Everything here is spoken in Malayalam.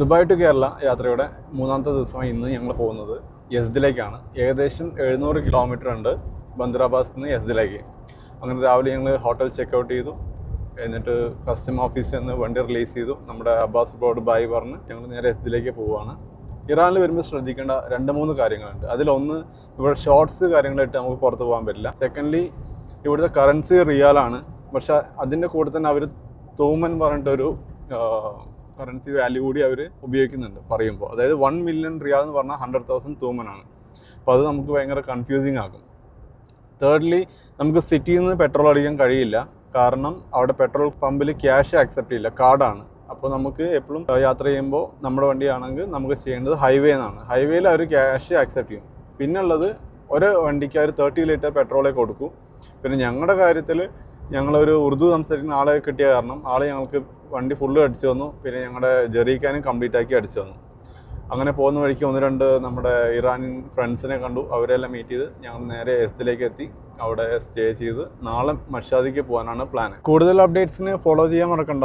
ദുബായ് ടു കേരള യാത്രയുടെ മൂന്നാമത്തെ ദിവസമായി ഇന്ന് ഞങ്ങൾ പോകുന്നത് യസ്ദിലേക്കാണ്. ഏകദേശം 700 കിലോമീറ്റർ ഉണ്ട് ബന്ദറാബാസിൽ നിന്ന് യസ്ദിലേക്ക്. അങ്ങനെ രാവിലെ ഞങ്ങൾ ഹോട്ടൽ ചെക്കൗട്ട് ചെയ്തു. എന്നിട്ട് കസ്റ്റം ഓഫീസിൽ നിന്ന് വണ്ടി റിലീസ് ചെയ്തു. നമ്മുടെ അബ്ബാസ് ബ്രോഡ് ബായ് പറഞ്ഞ് ഞങ്ങൾ നേരെ യസ്ദിലേക്ക് പോവുകയാണ്. ഇറാനിൽ വരുമ്പോൾ ശ്രദ്ധിക്കേണ്ട 2-3 കാര്യങ്ങളുണ്ട്. അതിലൊന്ന്, ഇവിടെ ഷോർട്സ് കാര്യങ്ങളായിട്ട് നമുക്ക് പുറത്ത് പോകാൻ പറ്റില്ല. സെക്കൻഡ്ലി, ഇവിടുത്തെ കറൻസി റിയാലാണ്. പക്ഷെ അതിൻ്റെ കൂടെ തന്നെ അവർ തൂമൻ പറഞ്ഞിട്ടൊരു കറൻസി വാല്യൂ കൂടി അവർ ഉപയോഗിക്കുന്നുണ്ട് പറയുമ്പോൾ. അതായത് 1 മില്യൺ റിയാൽ എന്ന് പറഞ്ഞാൽ 100,000 തൂമനാണ്. അപ്പോൾ അത് നമുക്ക് ഭയങ്കര കൺഫ്യൂസിങ് ആകും. തേർഡ്ലി, നമുക്ക് സിറ്റിയിൽ നിന്ന് പെട്രോൾ അടിക്കാൻ കഴിയില്ല. കാരണം അവിടെ പെട്രോൾ പമ്പിൽ ക്യാഷ് ആക്സെപ്റ്റ് ചെയ്യില്ല, കാർഡാണ്. അപ്പോൾ നമുക്ക് എപ്പോഴും യാത്ര ചെയ്യുമ്പോൾ നമ്മുടെ വണ്ടിയാണെങ്കിൽ നമുക്ക് ചെയ്യേണ്ടത് ഹൈവേ എന്നാണ്. ഹൈവേയിൽ അവർ ക്യാഷ് ആക്സെപ്റ്റ് ചെയ്യും. പിന്നുള്ളത് ഒരു വണ്ടിക്ക് അവർ 30 ലിറ്റർ പെട്രോളേ കൊടുക്കൂ. പിന്നെ ഞങ്ങളുടെ കാര്യത്തിൽ ഞങ്ങളൊരു ഉറുദു സംസാരിക്കുന്ന ആളെ കിട്ടിയ കാരണം ആൾ ഞങ്ങൾക്ക് വണ്ടി ഫുള്ള് അടിച്ചു തന്നു. പിന്നെ ഞങ്ങളുടെ ജെറിക്കാനും കംപ്ലീറ്റ് ആക്കി അടിച്ചു തന്നു. അങ്ങനെ പോകുന്ന വഴിക്ക് 1-2 നമ്മുടെ ഇറാനിയൻ ഫ്രണ്ട്സിനെ കണ്ടു. അവരെല്ലാം മീറ്റ് ചെയ്ത് ഞങ്ങൾ നേരെ യസ്ദിലേക്ക് എത്തി. അവിടെ സ്റ്റേ ചെയ്ത് നാളെ മഷാദിക്ക് പോകാനാണ് പ്ലാൻ. കൂടുതൽ അപ്ഡേറ്റ്സിന് ഫോളോ ചെയ്യാൻ മറക്കണ്ട.